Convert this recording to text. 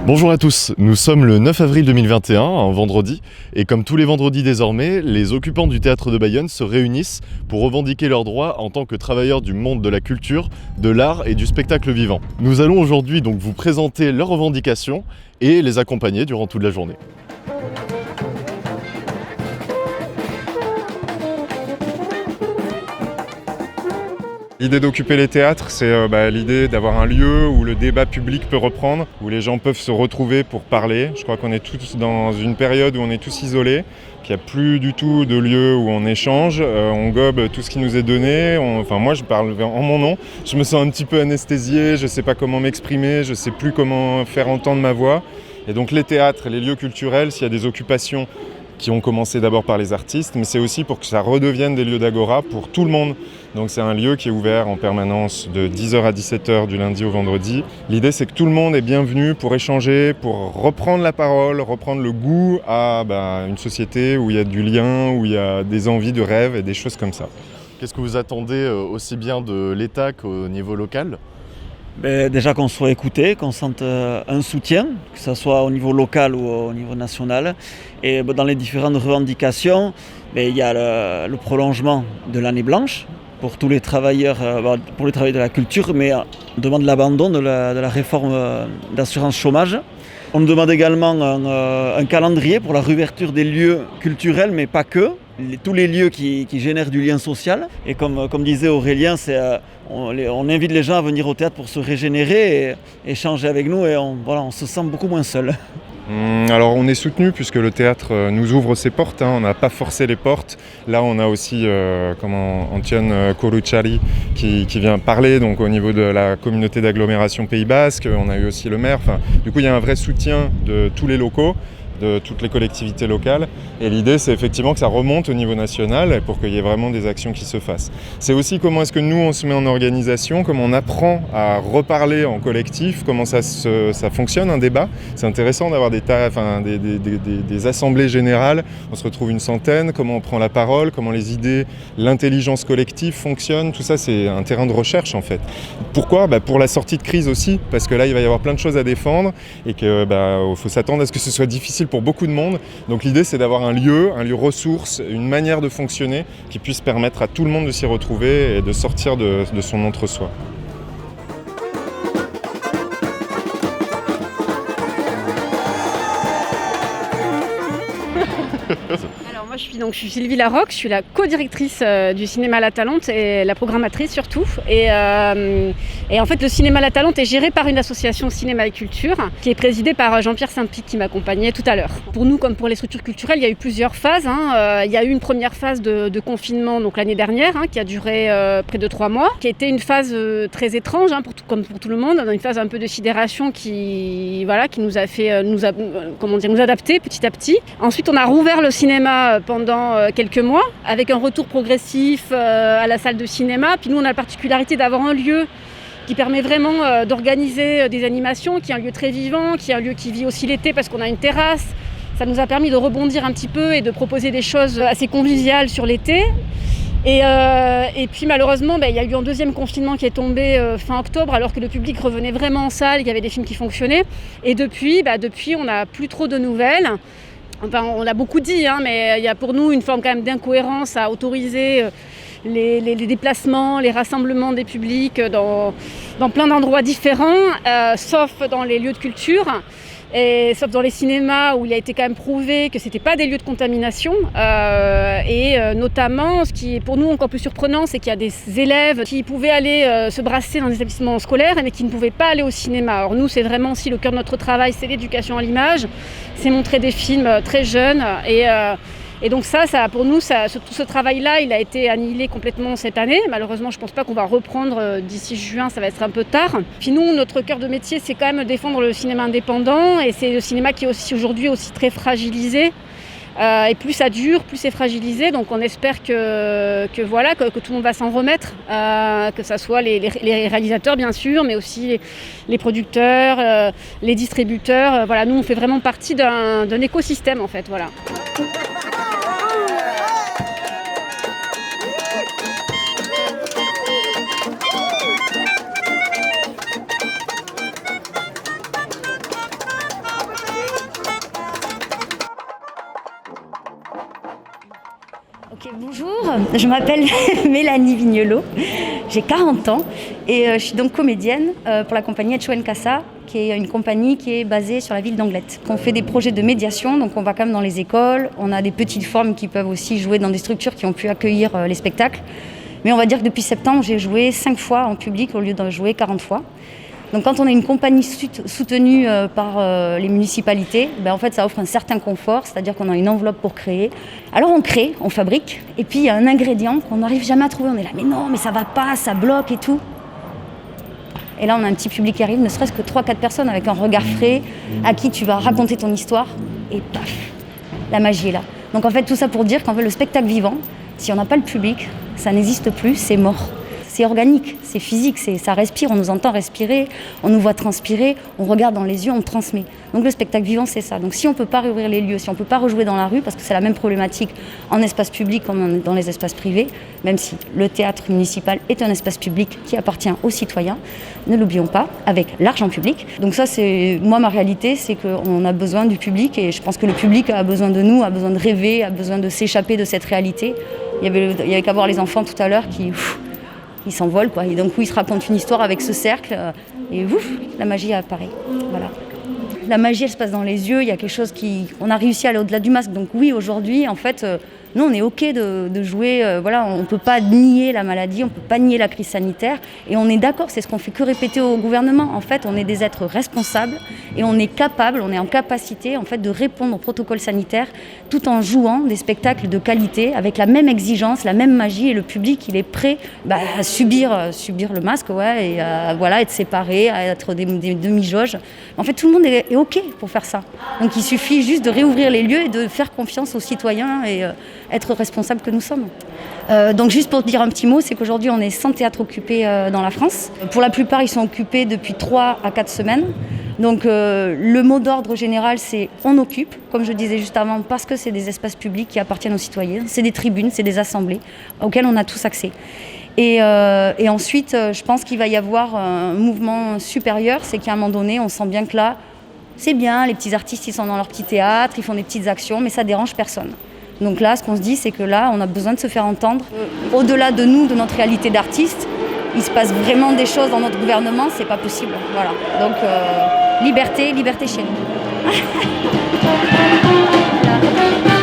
Bonjour à tous, nous sommes le 9 avril 2021, un vendredi, et comme tous les vendredis désormais, les occupants du Théâtre de Bayonne se réunissent pour revendiquer leurs droits en tant que travailleurs du monde de la culture, de l'art et du spectacle vivant. Nous allons aujourd'hui donc vous présenter leurs revendications et les accompagner durant toute la journée. L'idée d'occuper les théâtres, c'est l'idée d'avoir un lieu où le débat public peut reprendre, où les gens peuvent se retrouver pour parler. Je crois qu'on est tous dans une période où on est tous isolés, qu'il n'y a plus du tout de lieu où on échange, on gobe tout ce qui nous est donné. Moi je parle en mon nom, je me sens un petit peu anesthésié, je ne sais pas comment m'exprimer, je ne sais plus comment faire entendre ma voix. Et donc les théâtres, les lieux culturels, s'il y a des occupations qui ont commencé d'abord par les artistes, mais c'est aussi pour que ça redevienne des lieux d'agora pour tout le monde. Donc c'est un lieu qui est ouvert en permanence de 10h à 17h du lundi au vendredi. L'idée c'est que tout le monde est bienvenu pour échanger, pour reprendre la parole, reprendre le goût à une société où il y a du lien, où il y a des envies de rêve et des choses comme ça. Qu'est-ce que vous attendez aussi bien de l'État qu'au niveau local ? Déjà qu'on soit écouté, qu'on sente un soutien, que ce soit au niveau local ou au niveau national. Et dans les différentes revendications, il y a le prolongement de l'année blanche pour tous les travailleurs, pour les travailleurs de la culture, mais on demande l'abandon de la réforme d'assurance chômage. On demande également un calendrier pour la réouverture des lieux culturels, mais pas que. Tous les lieux qui génèrent du lien social. Et comme disait Aurélien, on invite les gens à venir au théâtre pour se régénérer et échanger avec nous et on se sent beaucoup moins seul. Alors on est soutenu puisque le théâtre nous ouvre ses portes, on n'a pas forcé les portes. Là on a aussi Antoine Corucciari qui vient parler donc, au niveau de la communauté d'agglomération Pays Basque, on a eu aussi le maire. Du coup il y a un vrai soutien de tous les locaux, de toutes les collectivités locales. Et l'idée, c'est effectivement que ça remonte au niveau national pour qu'il y ait vraiment des actions qui se fassent. C'est aussi comment est-ce que nous, on se met en organisation, comment on apprend à reparler en collectif, comment ça fonctionne, un débat. C'est intéressant d'avoir des assemblées générales. On se retrouve une centaine, comment on prend la parole, comment les idées, l'intelligence collective fonctionne. Tout ça, c'est un terrain de recherche, en fait. Pourquoi ? Pour la sortie de crise aussi, parce que là, il va y avoir plein de choses à défendre et qu'il faut s'attendre à ce que ce soit difficile pour beaucoup de monde. Donc l'idée c'est d'avoir un lieu ressource, une manière de fonctionner qui puisse permettre à tout le monde de s'y retrouver et de sortir de son entre-soi. Alors moi je suis Sylvie Larocque, je suis la co-directrice du cinéma La Talente et la programmatrice surtout. Et en fait le cinéma La Talente est géré par une association Cinéma et Culture qui est présidée par Jean-Pierre Saint-Pic qui m'accompagnait tout à l'heure. Pour nous comme pour les structures culturelles, il y a eu plusieurs phases. Il y a eu une première phase de confinement donc l'année dernière qui a duré près de 3 mois, qui a été une phase très étrange comme pour tout le monde, une phase un peu de sidération qui nous a fait nous adapter petit à petit. Ensuite on a rouvert le cinéma pendant quelques mois avec un retour progressif à la salle de cinéma. Puis nous on a la particularité d'avoir un lieu qui permet vraiment d'organiser des animations, qui est un lieu très vivant, qui est un lieu qui vit aussi l'été parce qu'on a une terrasse. Ça nous a permis de rebondir un petit peu et de proposer des choses assez conviviales sur l'été. Et puis malheureusement, il y a eu un deuxième confinement qui est tombé fin octobre alors que le public revenait vraiment en salle, qu'il y avait des films qui fonctionnaient. Et depuis on n'a plus trop de nouvelles. On l'a beaucoup dit, mais il y a pour nous une forme quand même d'incohérence à autoriser les déplacements, les rassemblements des publics dans plein d'endroits différents, sauf dans les lieux de culture. Et sauf dans les cinémas où il a été quand même prouvé que ce n'était pas des lieux de contamination. Notamment, ce qui est pour nous encore plus surprenant, c'est qu'il y a des élèves qui pouvaient aller se brasser dans des établissements scolaires mais qui ne pouvaient pas aller au cinéma. Alors nous, c'est vraiment aussi le cœur de notre travail, c'est l'éducation à l'image, c'est montrer des films très jeunes. Et donc ça pour nous, tout ce travail-là, il a été annihilé complètement cette année. Malheureusement, je ne pense pas qu'on va reprendre d'ici juin, ça va être un peu tard. Puis nous, notre cœur de métier, c'est quand même défendre le cinéma indépendant. Et c'est le cinéma qui est aussi aujourd'hui aussi très fragilisé. Et plus ça dure, plus c'est fragilisé. Donc on espère que tout le monde va s'en remettre, que ce soit les réalisateurs bien sûr, mais aussi les producteurs, les distributeurs. Nous on fait vraiment partie d'un écosystème en fait. Voilà. je m'appelle Mélanie Vignolo, j'ai 40 ans et je suis donc comédienne pour la compagnie Etchouen Casa, qui est une compagnie qui est basée sur la ville d'Anglet. On fait des projets de médiation, donc on va quand même dans les écoles, on a des petites formes qui peuvent aussi jouer dans des structures qui ont pu accueillir les spectacles. Mais on va dire que depuis septembre, j'ai joué 5 fois en public au lieu de jouer 40 fois. Donc quand on est une compagnie soutenue par les municipalités, en fait ça offre un certain confort, c'est-à-dire qu'on a une enveloppe pour créer. Alors on crée, on fabrique, et puis il y a un ingrédient qu'on n'arrive jamais à trouver. On est là, mais non, mais ça va pas, ça bloque et tout. Et là on a un petit public qui arrive, ne serait-ce que 3-4 personnes avec un regard frais, à qui tu vas raconter ton histoire, et paf, la magie est là. Donc en fait tout ça pour dire qu'en fait le spectacle vivant, si on n'a pas le public, ça n'existe plus, c'est mort. C'est organique, c'est physique, ça respire, on nous entend respirer, on nous voit transpirer, on regarde dans les yeux, on transmet. Donc le spectacle vivant, c'est ça. Donc si on ne peut pas réouvrir les lieux, si on ne peut pas rejouer dans la rue, parce que c'est la même problématique en espace public comme dans les espaces privés, même si le théâtre municipal est un espace public qui appartient aux citoyens, ne l'oublions pas, avec l'argent public. Donc ça, c'est moi, ma réalité, c'est qu'on a besoin du public et je pense que le public a besoin de nous, a besoin de rêver, a besoin de s'échapper de cette réalité. Il y avait qu'à voir les enfants tout à l'heure qui... ils s'envolent quoi. Et donc ils se racontent une histoire avec ce cercle et ouf, la magie apparaît. Voilà. La magie, elle se passe dans les yeux. Il y a quelque chose on a réussi à aller au-delà du masque. Donc oui, aujourd'hui, en fait, nous, on est OK de jouer. Voilà, on ne peut pas nier la maladie, on ne peut pas nier la crise sanitaire. Et on est d'accord, c'est ce qu'on fait que répéter au gouvernement. En fait, on est des êtres responsables et on est capable, on est en capacité en fait, de répondre au protocole sanitaire tout en jouant des spectacles de qualité avec la même exigence, la même magie. Et le public, il est prêt à subir le masque et à être séparé, à être des demi-jauges. En fait, tout le monde est OK pour faire ça. Donc il suffit juste de réouvrir les lieux et de faire confiance aux citoyens et être responsables que nous sommes. Donc juste pour dire un petit mot, c'est qu'aujourd'hui on est 100 théâtres occupés dans la France. Pour la plupart, ils sont occupés depuis 3 à 4 semaines. Donc le mot d'ordre général, c'est on occupe, comme je disais juste avant, parce que c'est des espaces publics qui appartiennent aux citoyens. C'est des tribunes, c'est des assemblées auxquelles on a tous accès. Et ensuite, je pense qu'il va y avoir un mouvement supérieur, c'est qu'à un moment donné, on sent bien que là, c'est bien, les petits artistes, ils sont dans leur petit théâtre, ils font des petites actions, mais ça dérange personne. Donc là, ce qu'on se dit, c'est que là, on a besoin de se faire entendre. Au-delà de nous, de notre réalité d'artiste, il se passe vraiment des choses dans notre gouvernement, c'est pas possible. Voilà. Donc, liberté chez nous. Voilà.